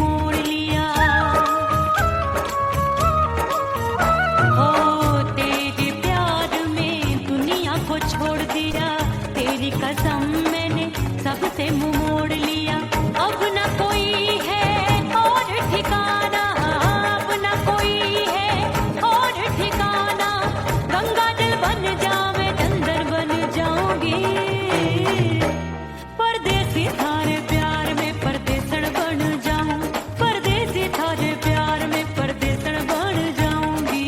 मोड़ लिया। ओ तेरे प्यार में दुनिया को छोड़ दिया, तेरी कसम मैंने सबसे मुंह मोड़ लिया। अब न कोई है और ठिकाना, अब न कोई है और ठिकाना। गंगा जल बन जावे चंदन बन जाऊंगी, परदेसी थारे प्यार में परदेसण बन जाऊं, परदेसी थारे प्यार में परदेसण बन जाऊंगी।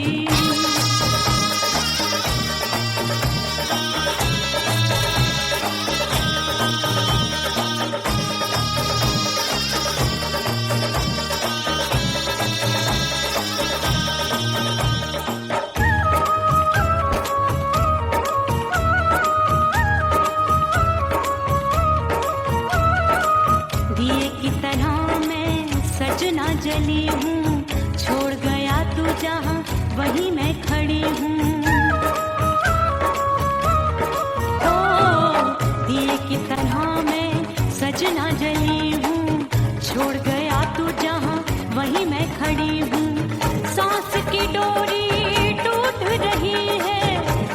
दिए की तरह मैं सजना जली हूँ, छोड़ गया तू जहाँ वहीं मैं खड़ी हूँ। ओ दिए की तरह मैं सजना जली हूँ, छोड़ गया तू जहाँ वहीं मैं खड़ी हूँ। सांस की डोरी टूट रही है,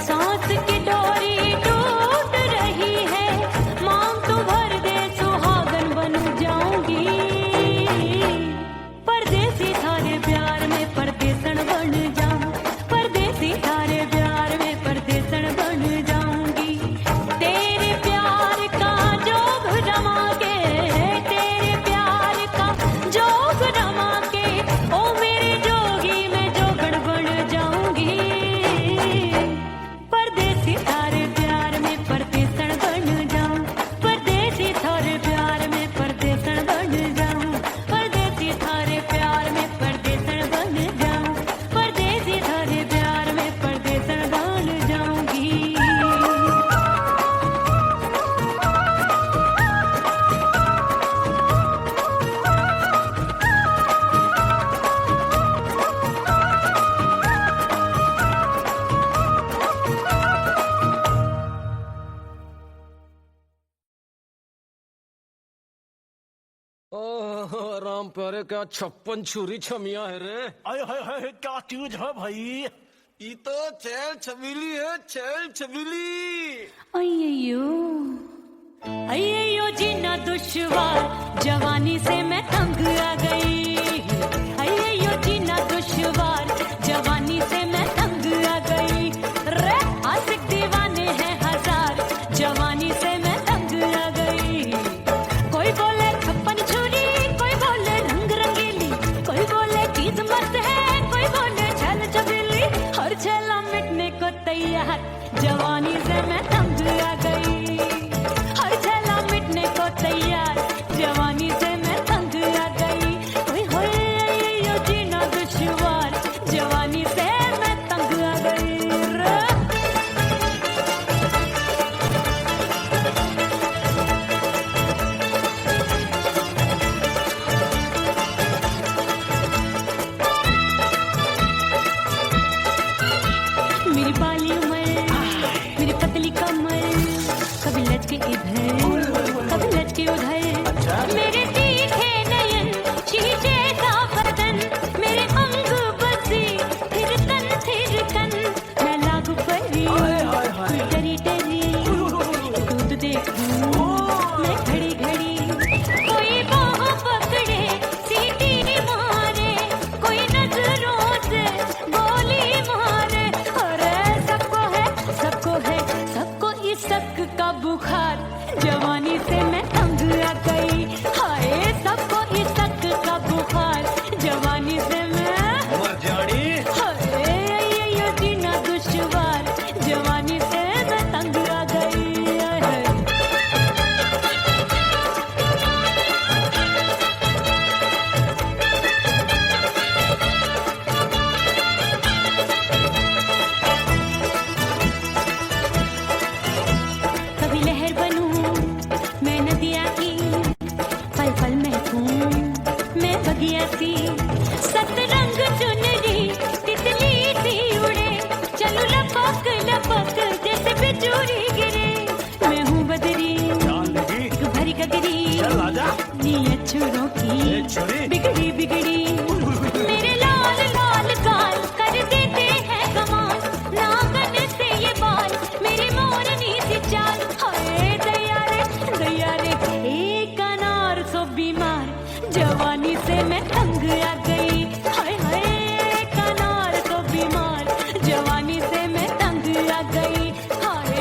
सांस की डोरी टूट रही है। मांग तू भर दे सुहागन बन जाऊंगी, परदेसी थारे प्यार में परदेसण बन जाऊं, परदेसी थारे प्यार में परदेसण बन जाऊंगी। तेरे प्यार का जोग रमा के, तेरे प्यार का जोग रमा के, ओ मेरे जोगी मैं जोगण बन जाऊंगी, परदेसी थारे प्यार में परदेसण बन जाऊं, परदेसी थारे प्यार में परदेसण बन जाऊं, परदेसी थारे प्यार में परदेसण बन जाऊं, परदेसी थारे प्यार में परदेसण बन जाऊंगी। ओह राम प्यारे, क्या 56 छुरी छमिया है रे। हाय हाय हाय, क्या चीज है भाई? ये तो चैल छबीली है, चैल छबीली। अय्यो अय्यो जीना दुश्वार, जवानी से मैं तंग आ गई। अय्यो जीना दुश्वार, जवानी से मैं तंग आ गई। रे आशिक दीवाने हैं हजार, जवानी से मैं तंग आ गई। कोई बोले 56 छुरी, कोई बोले रंग रंगीली, कोई बोले चीज मस्त है, कोई बोले छल छबीली। हर छेला मिटने को तैयार, जवानी से मैं तंग आ गई। हर छेला मिटने को तैयार, जवानी से मैं तंग आ गई। ओए होए यो जीना दुश्वार, जवानी से मैं तंग आ गई रे। मेरी बाली उम्र, मेरी पतली कमर, कभी लचके इधर कभी लचके उधर। मेरे तीखे नयन, शीशे सा बदन, मेरे अंग बसी फिर तन फिर कन। मैं लागू परी डरी डरी, दूध देखूं मैं घड़ी घड़ी। कोई बाह पकड़े सीटी मारे, कोई नजरों से गोली मारे। अरे सबको है सबको इस शक का बुखार, जवानी से मैं तंग आ गई। हाय सबको इस शक का बुखार, जवानी से मैं मर जानी। हाय ये जीना दुश्वार, जवानी से मैं तंग आ गई। हाय। कभी लहर बनूं मैं नदिया की, पल पल महकूं मैं बगिया सी। सतरंग चुनरी तितली सी उड़े, चलूं लपक लपक जैसे बिजली गिरे। मैं हूँ बदरी जान लगी, एक भरी गगरी, चल आजा। अक्षरों की छुरी बिगड़ी बिगड़ी मेरे लाल लाल गाल कर देते हैं कमाल नागन से ये बाल मेरी मोरनी सी चाल हाय दैया रे एक अनार सो बीमार जवानी से मैं तंग आ गई हाय हाय एक अनार सो बीमार जवानी से मैं तंग आ गई हाय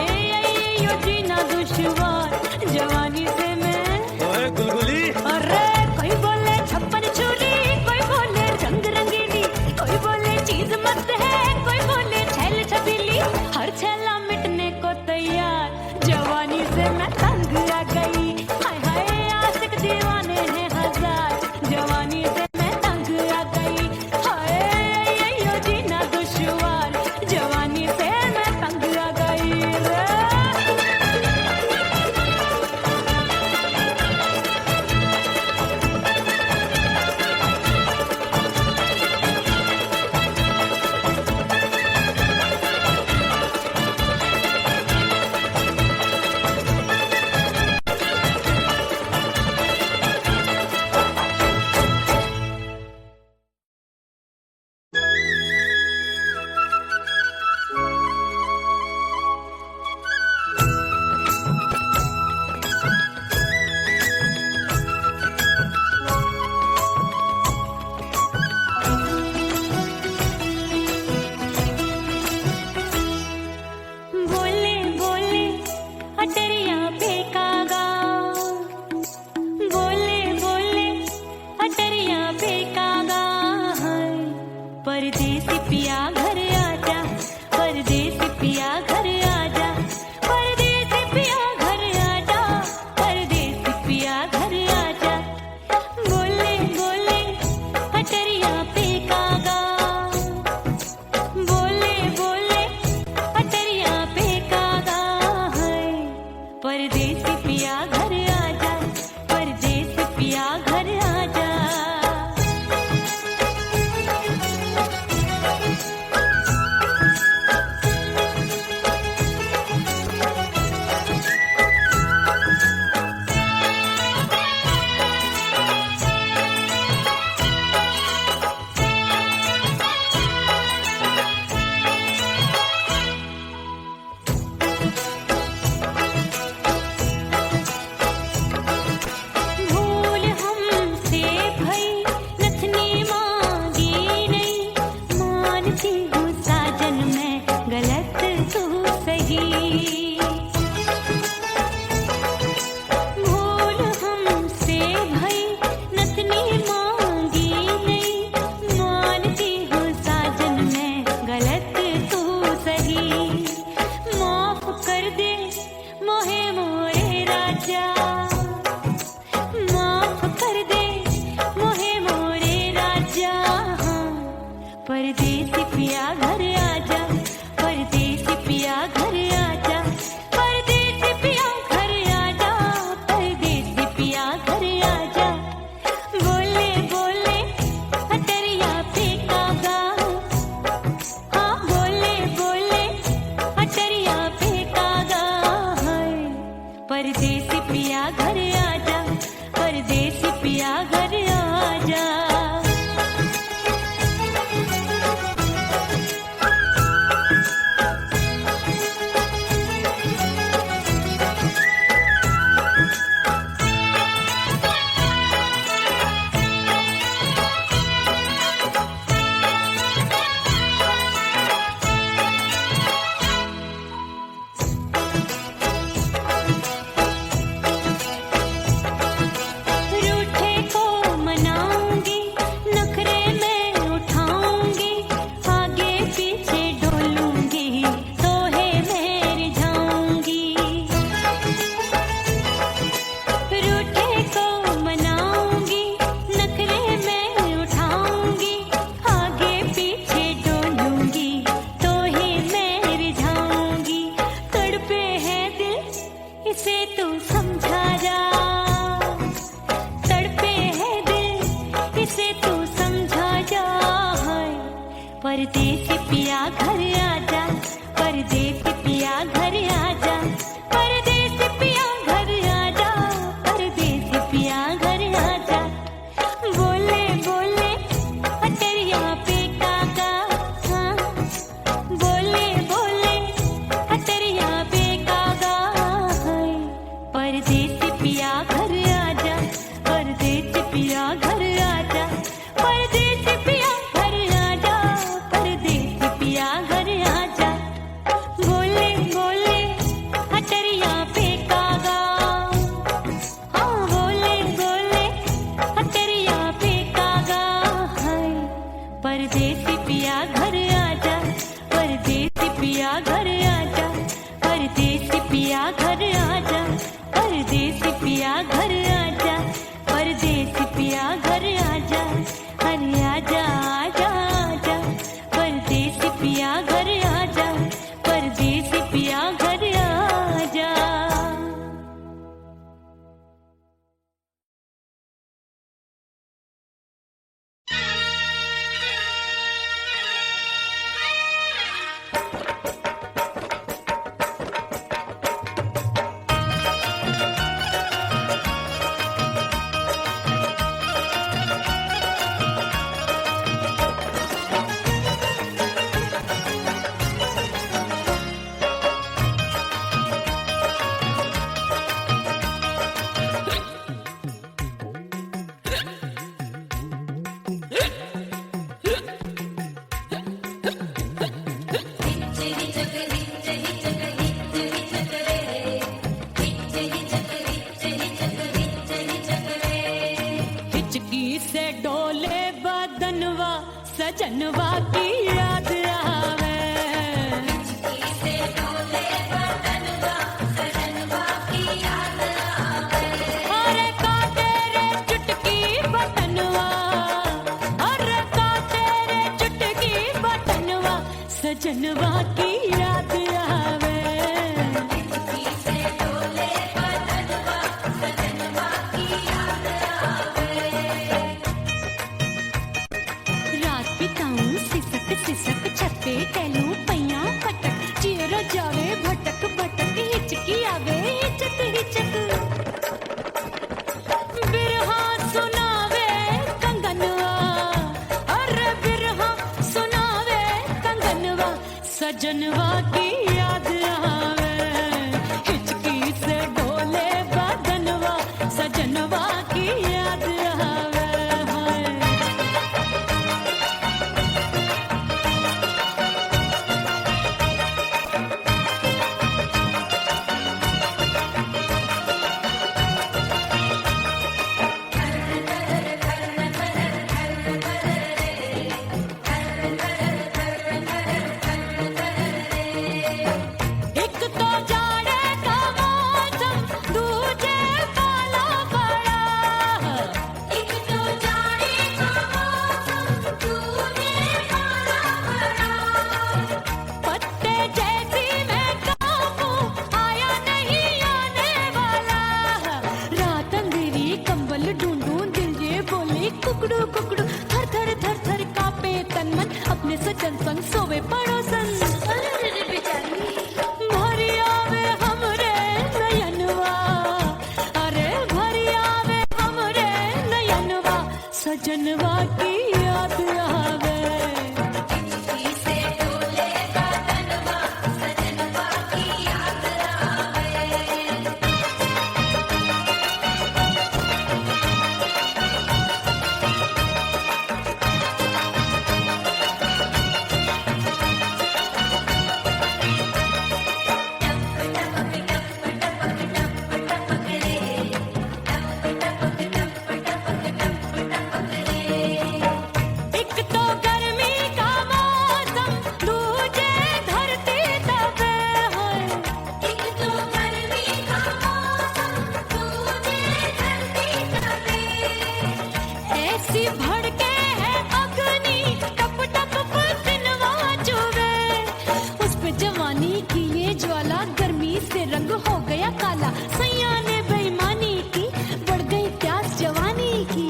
यो जीना दुश्वार जवानी से मैं ओए गुलगुली अरे कोई बोले छप्पन छुरी कोई बोले रंग रंगीली कोई बोले चीज मस्त है कोई बोले छैल छबीली हर छैला मिटने को तैयार जवानी से मैं तंग आ गई हाय हाय आशिक दीवाने हैं हजार जवानी से मैं तंग आ गई हाय यो जीना दुश्वार जवानी से मैं तंग आ गई रे। बोले बोले अटरिया फेंकागा बोले बोले अटरिया फेंकागा परदेसी पिया घर आजा परदेसी पिया घर आजा परदेसी पिया घर आजा परदेसी पिया घर आजा बोले बोले अटरिया फेंकागा बोले बोले अटरिया फेंकागा है परदेसी पिया घर आजा परदेसी पिया घर आजा भूल हमसे भई नथनी मांगी नहीं मानती हूँ साजन मैं गलत तू सही भूल हमसे भई नथनी मांगी नहीं मानती हूँ साजन मैं गलत तू सही माफ कर दे मोहे मोरे राजा माफ कर दे मोहे मोरे राजा परदेसी पिया घर आजा परदेसी पिया घर आजा परदेसी पिया घर आजा परदेसी पिया घर आजा बोले बोले अटरिया फेंकागा हाँ बोले बोले अटरिया फेंकागा परदेसी पिया घर आजा परदेसी पिया घर आजा रूठे को मनाऊंगी नखरे में उठाऊंगी आगे पीछे डोलूंगी तोहे मैं रिझाऊंगी रूठे को मनाऊंगी नखरे में उठाऊंगी आगे पीछे डोलूंगी तोहे मैं रिझाऊंगी तड़पे है दिल इसे तू समझा जा तड़पे है दिल इसे तू समझा जा परदेसी पिया घर आजा परदेसी पिया घर आजा परदेसी पिया घर आजा परदेसी पिया घर आजा परदेसी पिया घर आजा, परदेसी पिया घर आजा, परदेसी पिया घर आजा, परदेसी पिया घर आजा, परदेसी पिया घर आजा, अरे आजा आजा आजा, परदेसी पिया घर आजा, परदेसी पिया घर आजा। हिचकी से डोले बदनवा सजनवा की याद आवे, अरे का तेरे चुटकी बटनवा, अरे का तेरे चुटकी बटनवा सजनवा की याद आवे। रात बिताऊं सिसक सिसक छत पे टहलूं पैया पटक, चेहरा जावे भटक भटक, हिचकी आवे हिचक हिचक, बिरहा सुनावे कंगनवा, अरे बिरहा सुनावे कंगनवा सजनवा की याद आवे, हिचकी से डोले बदनवा सजनवा की याद आवे। हाय एक तो जाड़े का मौसम दूजे काला पड़ा, एक तो जाड़े का मौसम दूजे काला पड़ा, पत्ते जैसी मैं कांपूं आया नहीं आने वाला, रात अंधेरी कंबल ढूंढूं दिल ये बोले कुकड़ू कुकड़ू, थर थर थर थर कांपे तन मन अपने सजन संग सोवे पड़ोसन, भरी आवे हमरे नयनवा, अरे भरी आवे हमरे नयनवा सजनवा की याद आवे। एक तो गर्मी का मौसम दूजे धरती तपे है, एक तो गर्मी का मौसम दूजे धरती तपे, ऐसी भड़के है अग्नि टप टप पसीनवा चुभे, उस पे जवानी की ये ज्वाला गर्मी से रंग हो गया काला, सैया ने बेईमानी की बढ़ गई प्यास जवानी की,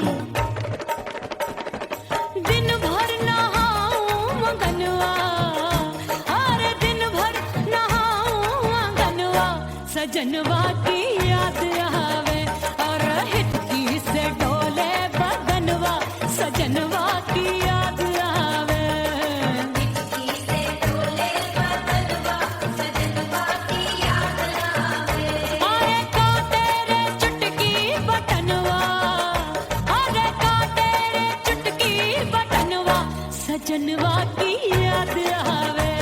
दिन भर नहाऊं मंगनवा, अरे दिन भर नहाऊं मंगनवा सजनवा की याद आवे, और हिचकी से डोले बदनवा सजनवा की याद आवे। अरे का तेरे चुटकी बटनवा, अरे का तेरे चुटकी बटनवा सजनवा की याद आवे।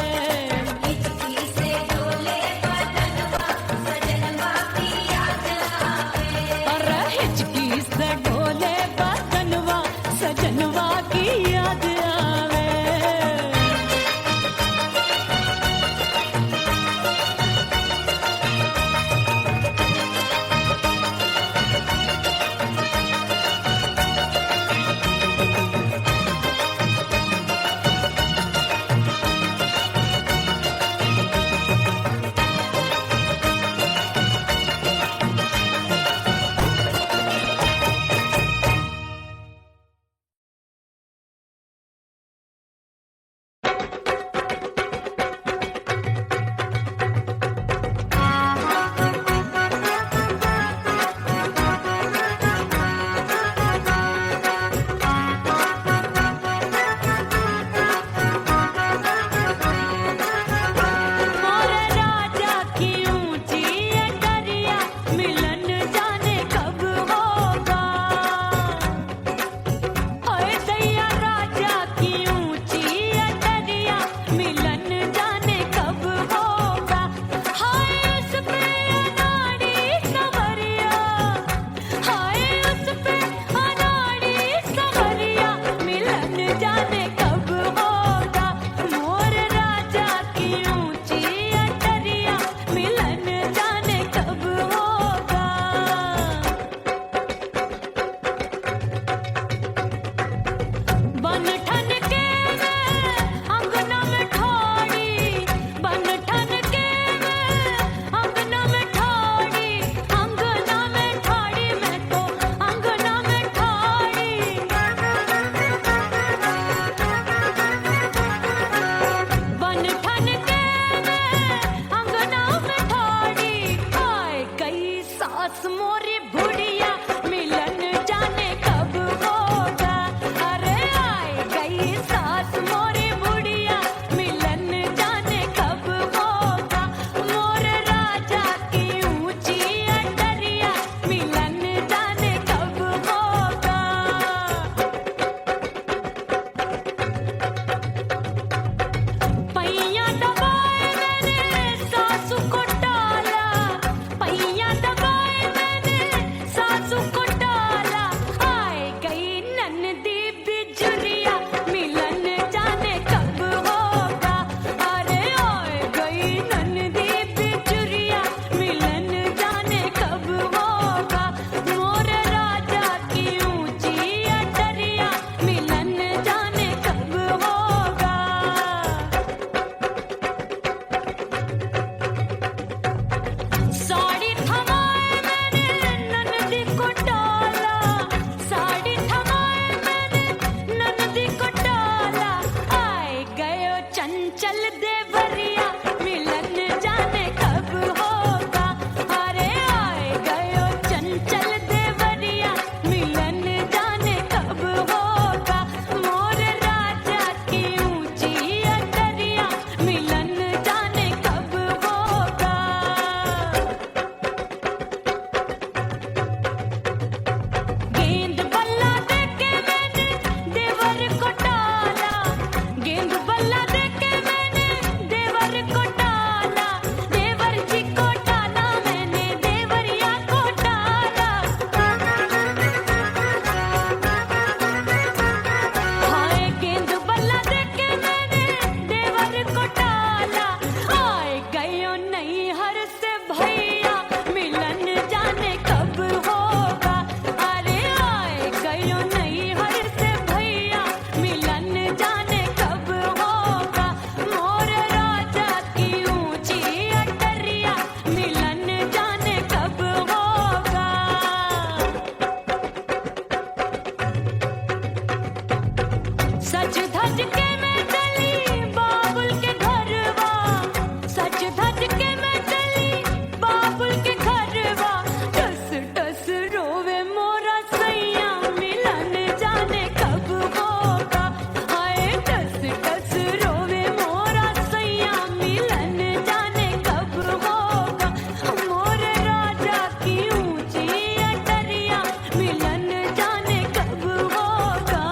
अरे हिचकी से डोले बदनवा सजनवा की याद आवे। बन ठन के मैं अंगना में ठाड़ी, बन ठन के मैं अंगना में ठाड़ी, अंगना में ठाड़ी, मैं तो अंगना में ठाड़ी। बन ठन के मैं अंगना में ठाड़ी, आए गई सास मोरी बुढ़िया, मिलन जाने कब होगा। अरे आए गई सास मोरी बुढ़िया, मिलन जाने कब होगा। मोर राजा की ऊंची अटरिया, मिलन जाने कब होगा। पैया दबाए मैंने सासू को टाला, पैया दबाए मैंने सासू को टाला, आए गई ननदी बिजुरिया, मिलन जाने कब होगा। अरे आए गई ननदी बिजुरिया, मिलन जाने कब होगा। मोर राजा की ऊंची अटरिया, मिलन जाने कब होगा। साड़ी थमाए मैंने ननदी को टाला, साड़ी थमाए मैंने ननदी को टाला, आए गयो चंचल देवरिया, मिलन जाने कब होगा। अरे आए गयो चंचल देवरिया, मिलन जाने कब होगा। मोर राजा की ऊंची अटरिया, मिलन जाने कब होगा। गेंद बल्ला देके मैंने देवर को टाला, गेंद बल्ला देके मैंने देवर को टाला, देवर जी को टाला मैंने देवरिया को टाला। हाय गेंद बल्ला देके मैंने देवर को टाला, आए गयो नैहर से भैया, मिलन जाने कब होगा। अरे आए गयो नैहर से भैया, मिलन जाने कब होगा। मोर राजा की ऊंची अटरिया, मिलन जाने कब होगा। सज धज के मैं चली बाबुल के घरवा, सज धज के मैं चली बाबुल के घरवा, टस टस रोवे मोरा सैया, मिलन जाने कब होगा। हाय टस टस रोवे मोरा सैया, मिलन जाने कब होगा। मोर राजा की ऊंची अटरिया, मिलन जाने कब होगा।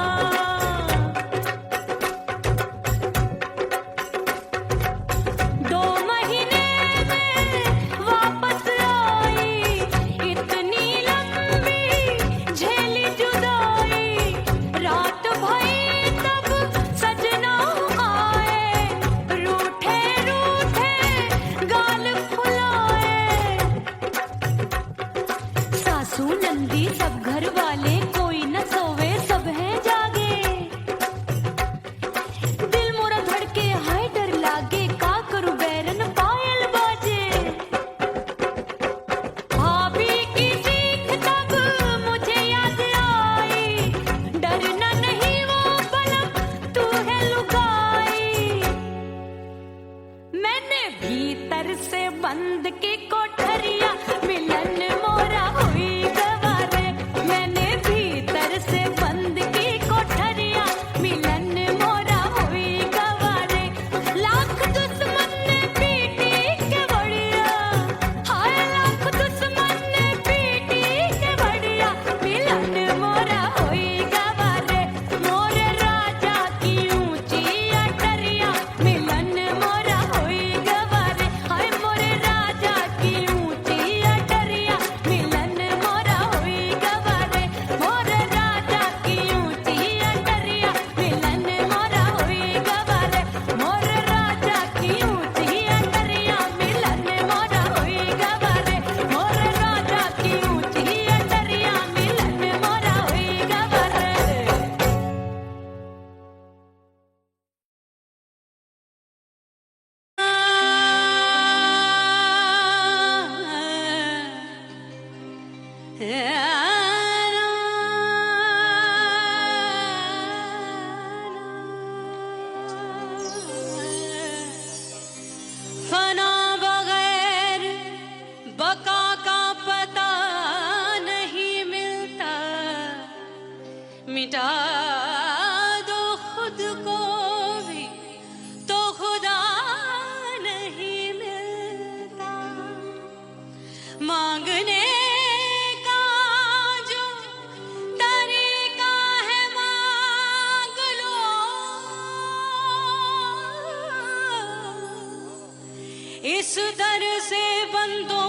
इस दर से बंदों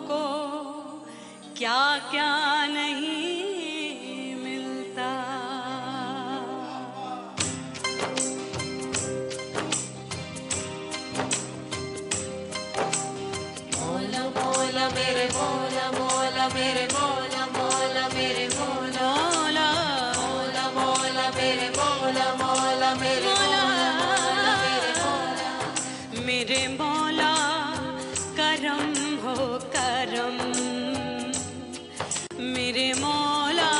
को क्या क्या नहीं मिलता। मौला मौला मेरे मौला मौला मेरे मौला मौला मेरे मौला मौला मौला मेरे मौला मौला मेरे मौला मेरे मौला मेरे मौला करम हो करम मेरे मौला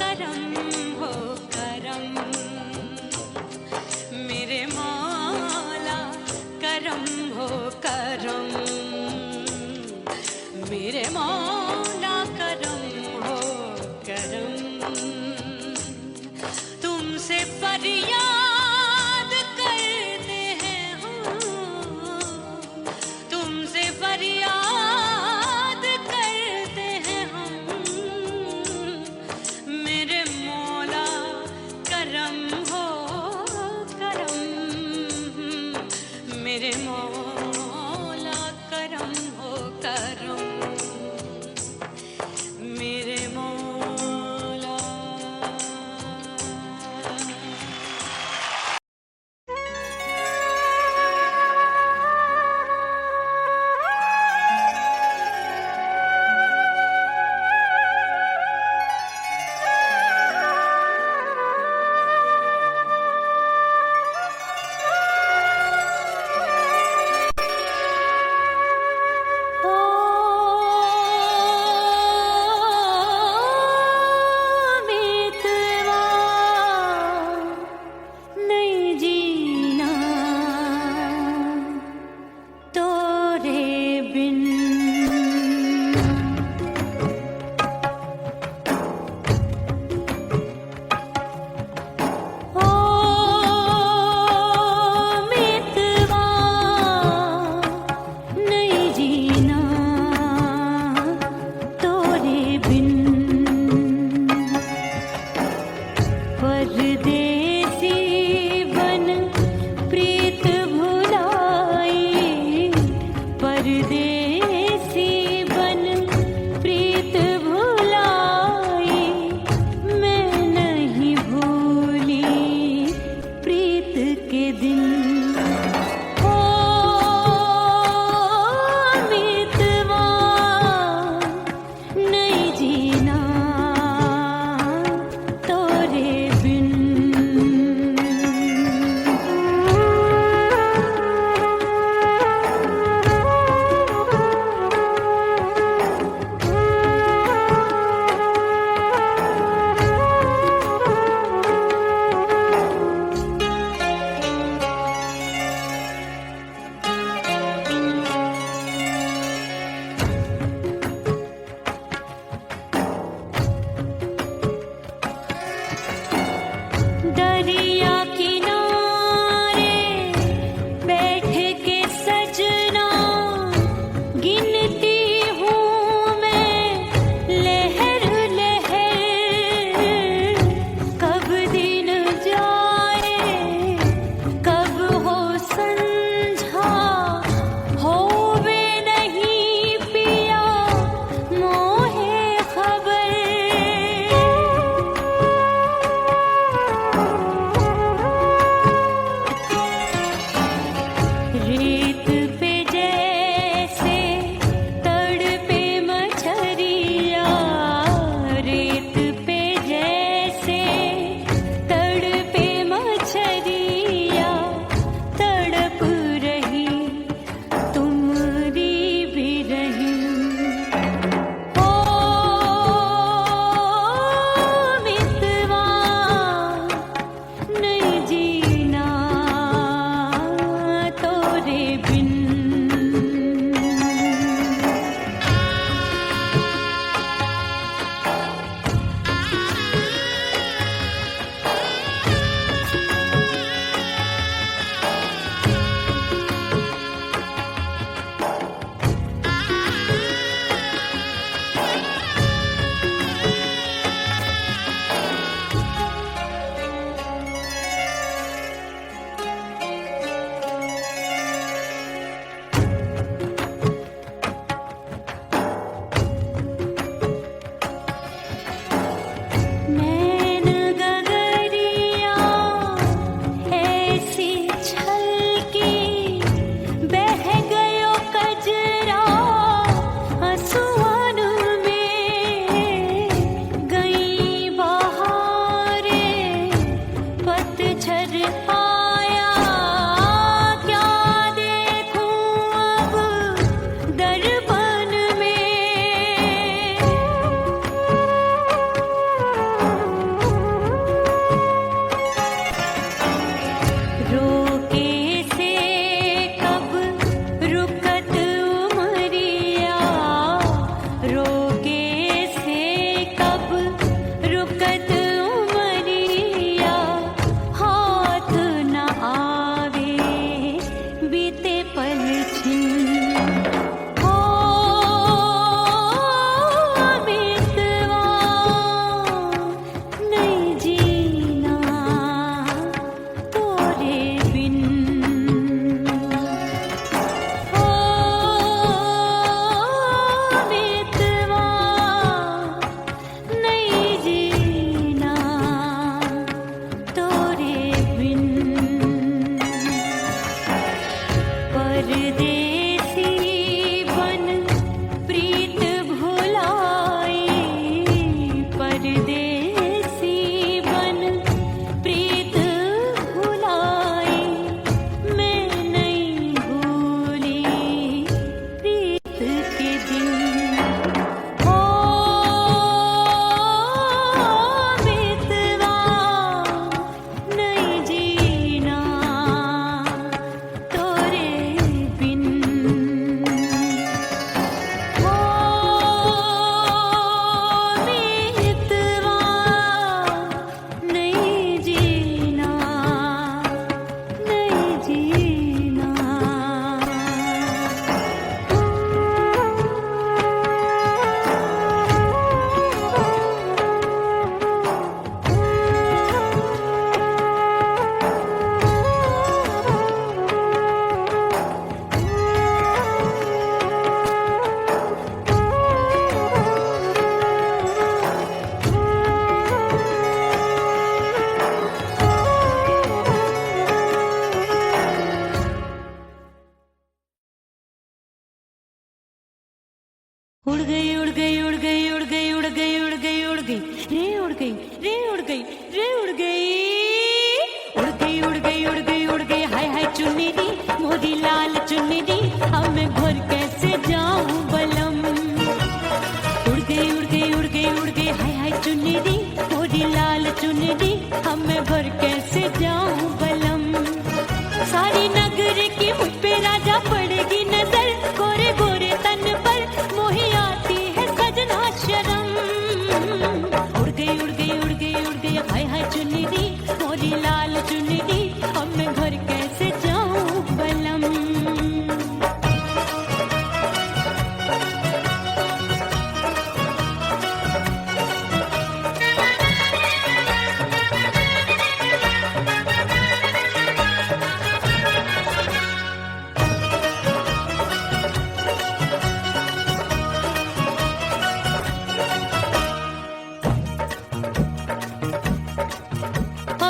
करम हो करम मेरे मौला करम हो करम मेरे मौला करम हो करम। तुमसे फरियाद करते हैं हम, तुमसे फरियाद करते हैं हम मेरे मौला करम हो करम मेरे मौला करम हो करम मेरे मौला। नहीं जीना तोरे बिन ओ मितवा नहीं जीना तोरे बिन परदेसी बन प्रीत भुलाई परदेसी बन प्रीत भुलाई मैं नहीं भूली प्रीत के दिन। ओ मितवा नहीं जीना तोरे बिन। दरिया किनारे बैठ के सजना गिनती हूँ मैं लहर लहर कब दिन जाए कब हो संझा होवे नहीं पिया मोहे खबर।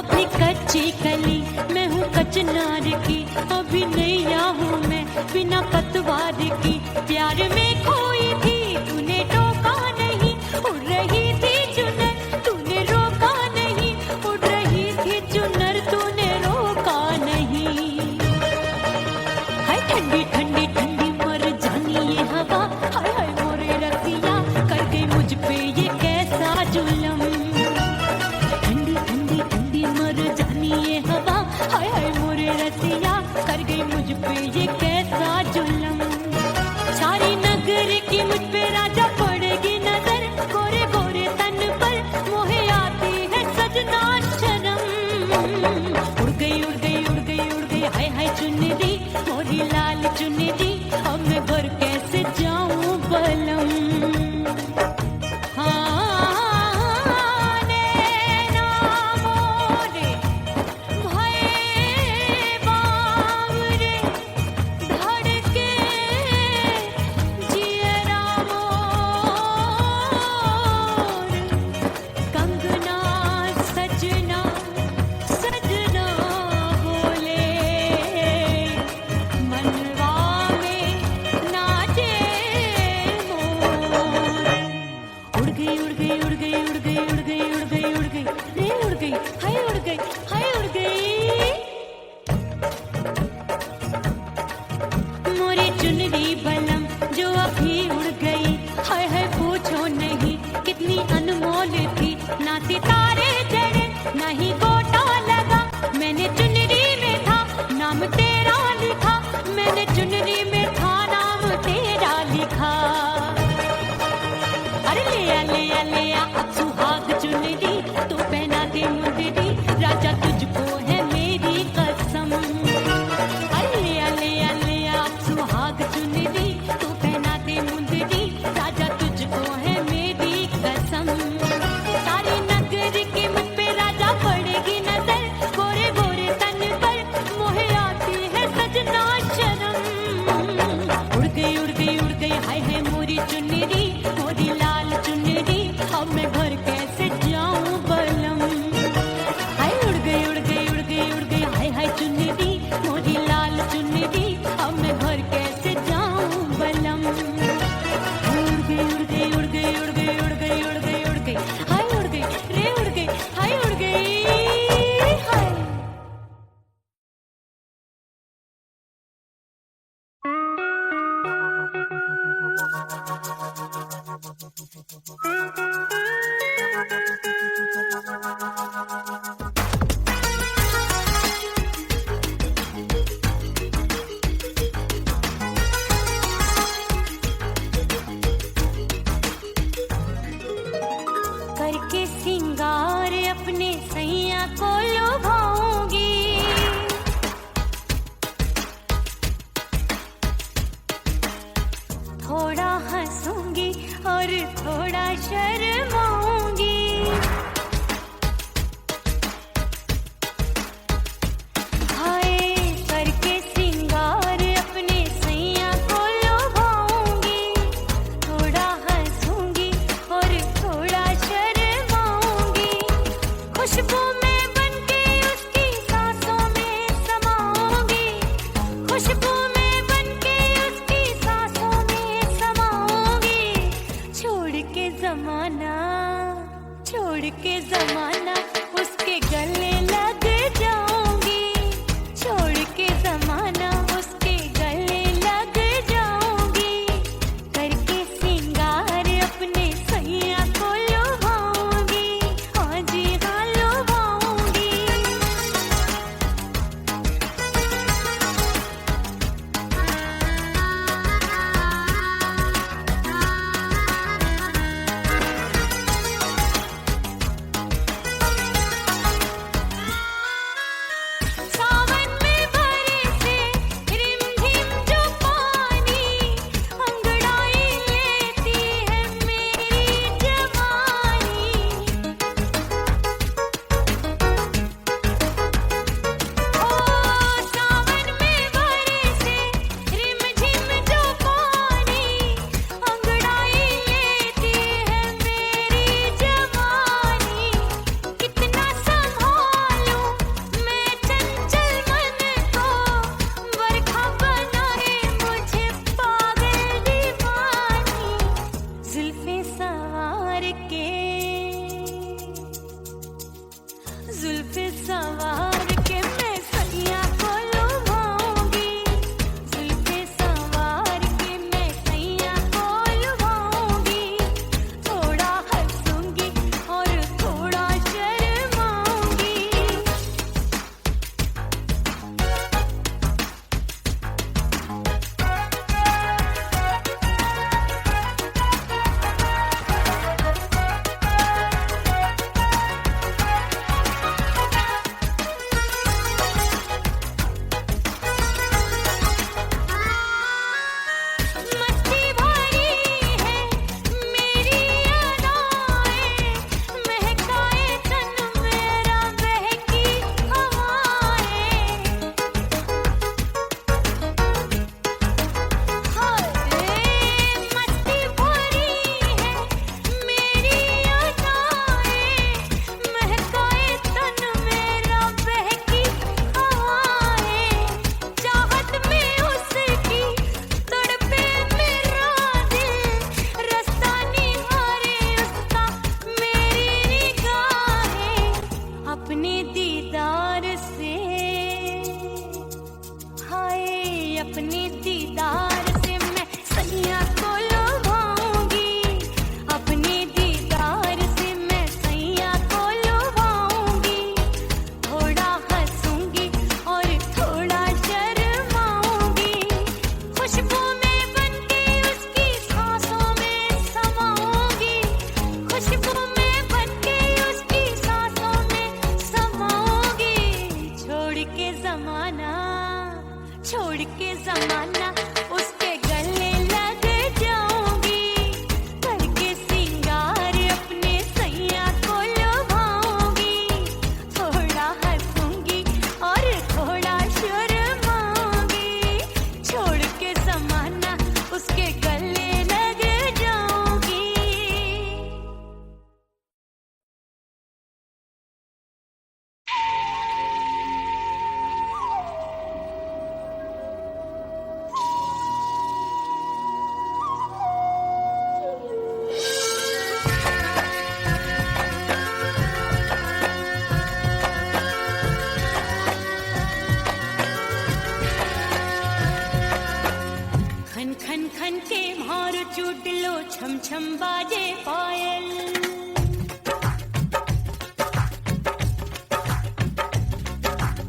अभी कच्ची कली मैं हूँ कचनार की, अभी नैया हूँ मैं बिना पतवार की। प्यार में खोई थी तूने टोका नहीं, उड़ रही थी चुनर तूने रोका नहीं, उड़ रही थी चुनर तूने रोका नहीं। हाय ठंडी ठंडी ठंडी मर जानी ये हवा, हाय हाय मोरे रतिया कर गई मुझ पे ये कैसा जुल्म। ठंडी ठंडी ठंडी मर जानी ये हवा, हाय हाय मोरे रतिया कर गई मुझ पे ये कैसा जुल्म। सारी नगर की मुझ पे राजा पड़ेगी नजर, गोरे गोरे तन पर मोहे आती है सजना शर्म। उड़ गई उड़ गई उड़ गई उड़ गई हाय हाय चुनरी मोरी लाल चुनरी, अब मैं घर कैसे जाऊं बलम। हाँ नैना मोरे भये बावरे, धड़के जियरा मोर, कंगना सजना सजना बोले, मनवा में नाचे मोर। उड़ गई उड़ गई उड़ गई उड़ गई उड़ गई उड़ गई उड़ गई रे उड़ गई हाय उड़ गई हाय उड़ गई। मोरी चुनरी बलम जो अभी उड़ गई, हाय हाय पूछो नहीं कितनी अनमोल थी। ना सितारे जड़े ना ही गोटा लगा, मैंने चुनरी में था नाम तेरा लिखा, मैंने चुनरी में था नाम तेरा लिखा। अरे ले आ ले आ ले आ अब सुहाग चुनरी, तू पहना दे मुंदरी राजा तुझको है मेरी कसम। अरे ले आ ले आ ले आ अब सुहाग चुनरी, तू पहना दे मुंदरी राजा तुझको है मेरी कसम। सारी नगर की मुझ पे राजा पड़ेगी नजर, गोरे गोरे तन पर मोहे आती है सजना शर्म। उड़ गई उड़ गई उड़ गई हाय हाय मोरी चुनरी मोरी लाल चुनरी, अब मैं घर कैसे जाऊं बलम। हाय उड़ गई उड़ गई उड़ गई उड़ गई हाय हाय चुनरी मोरी लाल चुनरी, अब मैं घर कैसे जाऊं बलम। उड़ गई उड़ गई उड़ गई उड़ गई उड़ गई उड़ गई उड़ गई हाय उड़ गई रे उड़ गई हाय उड़ गई हाय। करके सिंगार अपने सैया को लुभाऊंगी, थोड़ा हंसूंगी और थोड़ा शर्माऊंगी। सवार के मैं सैया को लुभाऊंगी, जुल्फे सवार के मैं सैया को लुभाऊंगी, थोड़ा हंसूंगी और थोड़ा शर्माऊंगी। मस्ती भरी है मेरी अदाएं, महकाए तन मेरा बहकी हवाएं। हाय मस्ती भरी है मेरी अदाएं, महकाए तन मेरा बहकी हवाएं। चाहत में उसकी तड़पे मेरा दिल, रास्ता निहारे उसका मेरी निगाहें। अपने दीदार से हाय अपने दीदार से मैं सैया को लुभाऊंगी, अपने दीदार से मैं सैया को लुभाऊंगी, थोड़ा हंसूंगी और थोड़ा शर्माऊंगी। खुशबू में बनके उसकी सांसों में समाऊंगी, खुशबू में बनके उसकी सांसों में समाऊंगी। छोड़ के जमाना उसके गले लग जाऊंगी, करके सिंगार अपने सैया को लुभाऊंगी, थोड़ा हंसूंगी और थोड़ा शर्माऊंगी। छोड़ के जमाना उसके गले लग जाऊंगी। खन खन खन के भार चूट लो, छम छम बाजे पायल।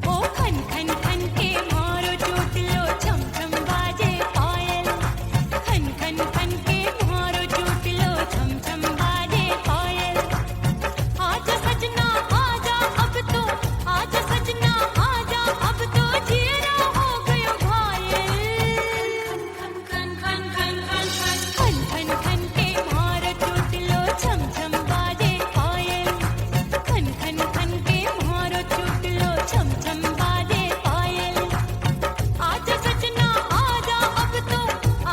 ओ खन खन खन के भार चूट लो, छम छम बाजे पायल। खन खन खन के भार चूट लो, छम छम बाजे पायल। आजा सजना आजा अब तो, आजा सजना आजा अब तो, जीरा हो गयो घायल। खन खन खन खन खन खन खन खन के भार चूट लो, छम छम बाजे पायल। खन खन खन के भार चूट लो, छम छम बाजे पायल। आजा सजना आजा अब तो,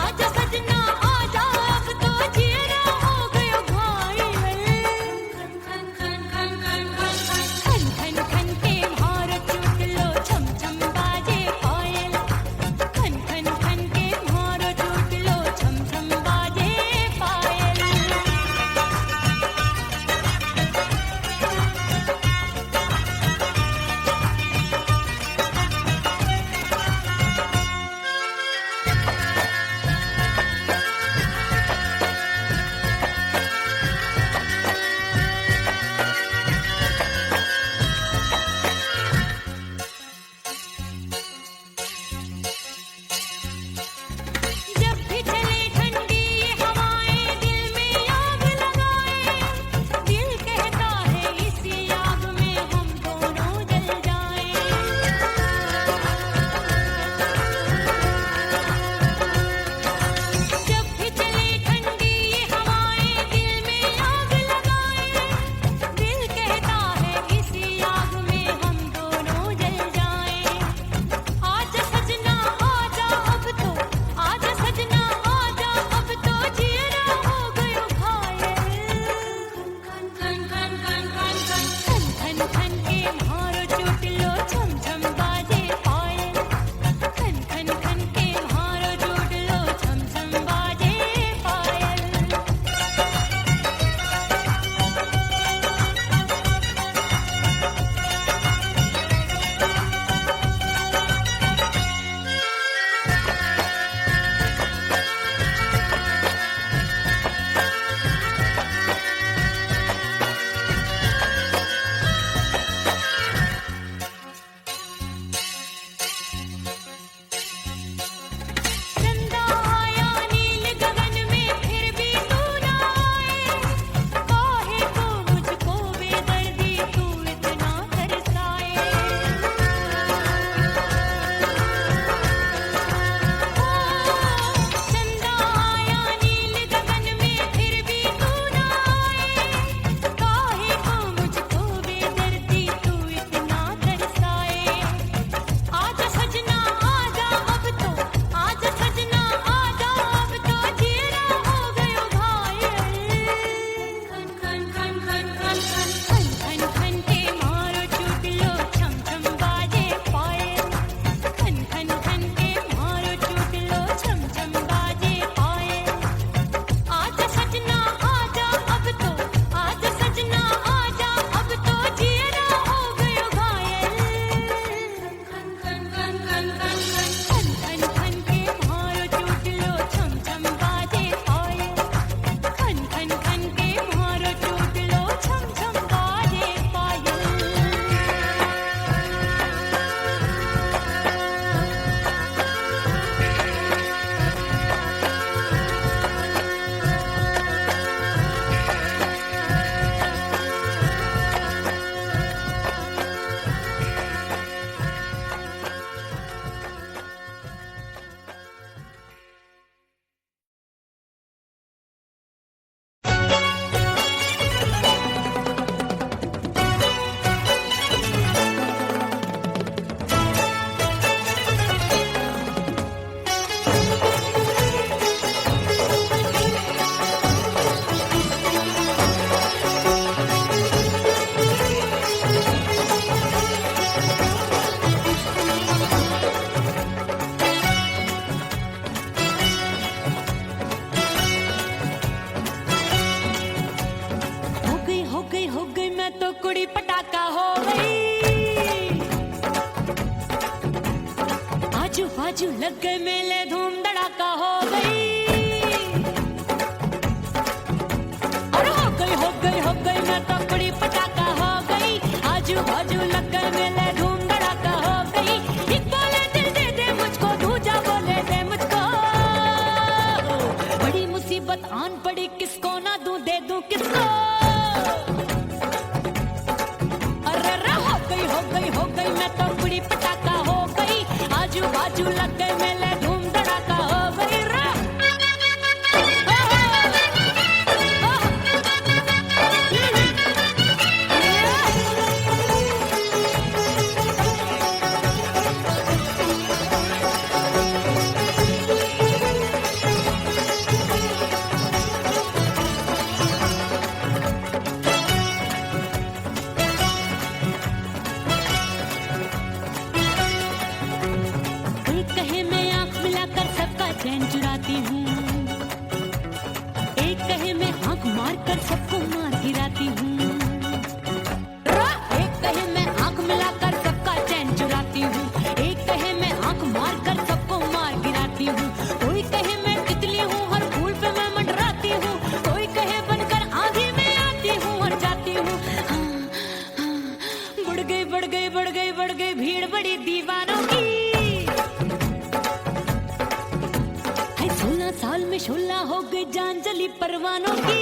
आजा सजना आजा अब तो, जीरा हो गयो घायल। खन खन खन खन खन खन खन खन के भार चूट लो, छम छम बाजे पायल। खन खन खन के भार चूट लो, छम छम बाजे पायल। बाजू लग गए मेले धूम धड़ाका हो गई। अरे हो गई मैं तो बड़ी पटाखा हो गई। आजू बाजू लग गए मेले धूम धड़ाका हो गई। एक बोले दिल दे दे मुझको, दूजा बोले दे मुझको। बड़ी मुसीबत आन पड़ी, किसको ना दूं दे दूं किसको। अरे हो गई मैं तो बड़ी पटाखा हो गई। आजू बाजू लग गए मेले धूम धड़ाका हो गई रे। एक कहे मैं आंख मिलाकर सबका चैन चुराती हूँ, एक कहे मैं आंख मारकर सबको मार गिराती हूँ। एक कहे मैं आंख मिलाकर सबका चैन चुराती हूँ, एक कहे मैं आंख मारकर सबको मार गिराती हूँ। कोई कहे मैं तितली हूँ, हर फूल पे मैं मंडराती हूँ। कोई कहे बनकर आंधी में आती हूँ और जाती हूँ। बढ़ गई भीड़ बड़ी दीवानों की। 16 साल में शोला हो गई जान जली परवानों की।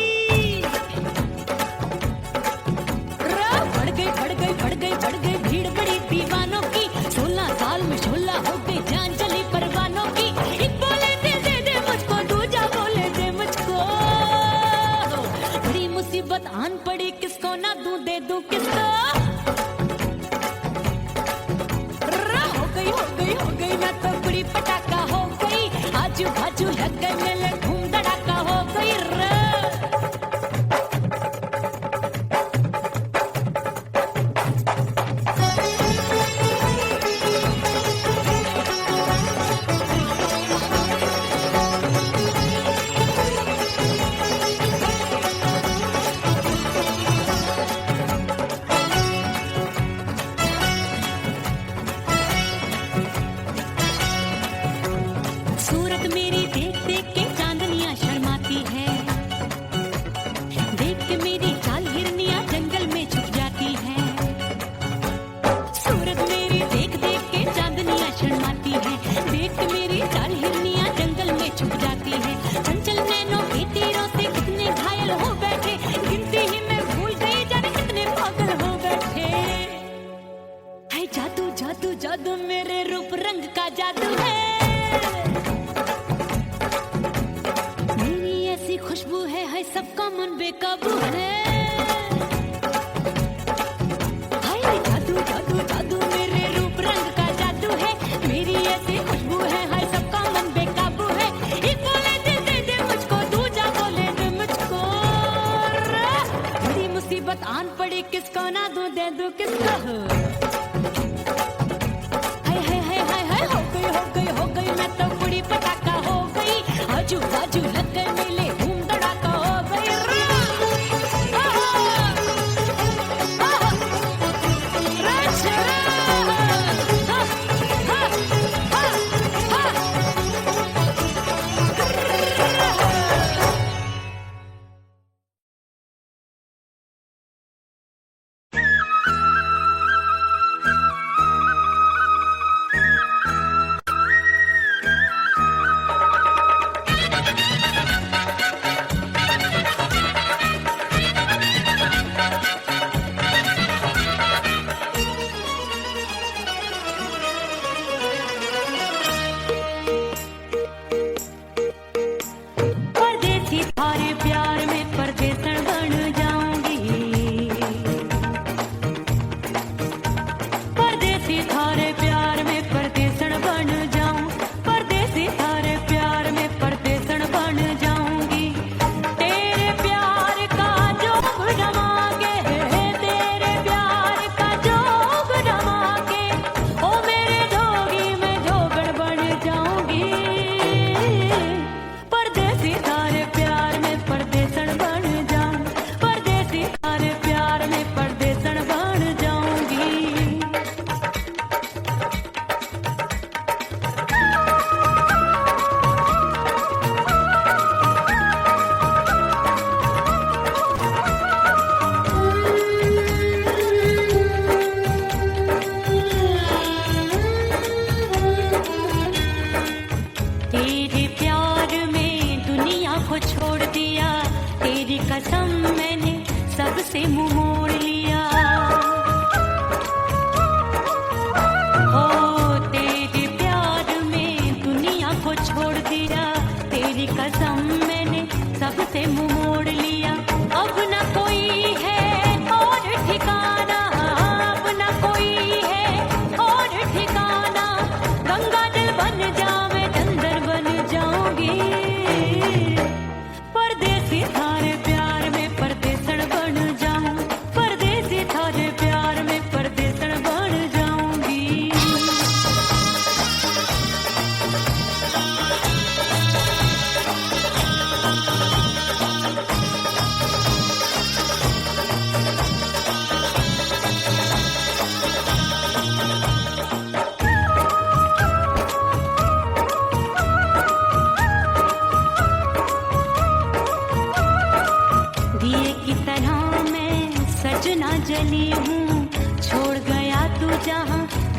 बढ़ गई भीड़ बड़ी दीवानों की। 16 साल में शोला हो गई जान जली परवानों की। एक बोले दिल दे दे मुझको, दूजा बोले दे मुझको। बड़ी मुसीबत आन पड़ी, किसको ना दूं दे दूं किसको। हो गई मैं तो बड़ी पटाखा हो गई। आजू बाजू लग गए मेले धूम धड़ाका हो गई रे। सूरत मेरी देख देख के चांदनियां शर्माती है। देख के मेरी चाल हिरनियां जंगल में छुप जाती है। सूरत मेरी देख देख के चांदनियां शर्माती है। देख के मेरी चाल हिरनियां जंगल में छुप जाती है। चंचल नैनों के तीरों से कितने घायल हो बैठे, गिनती ही मैं भूल गई जाने कितने पागल हो बैठे। है जादू जादू जादू मेरे रूप रंग का जादू है। खुशबू है सबका मन बेकाबू है। हाय जादू जादू जादू मेरे रूप रंग का जादू है। मेरी ऐसी खुशबू है, हाय सबका मन बेकाबू है। एक बोले दिल दे दे मुझको, दूजा बोले दे मुझको। बड़ी मुसीबत आन पड़ी, किसको ना दूं दे दूं किसको। हो गई मैं तो बड़ी पटाखा हो गई। आजू बाजू लग गए मेले धूम धड़ाका हो गई रे।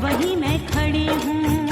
वहीं मैं खड़ी हूँ।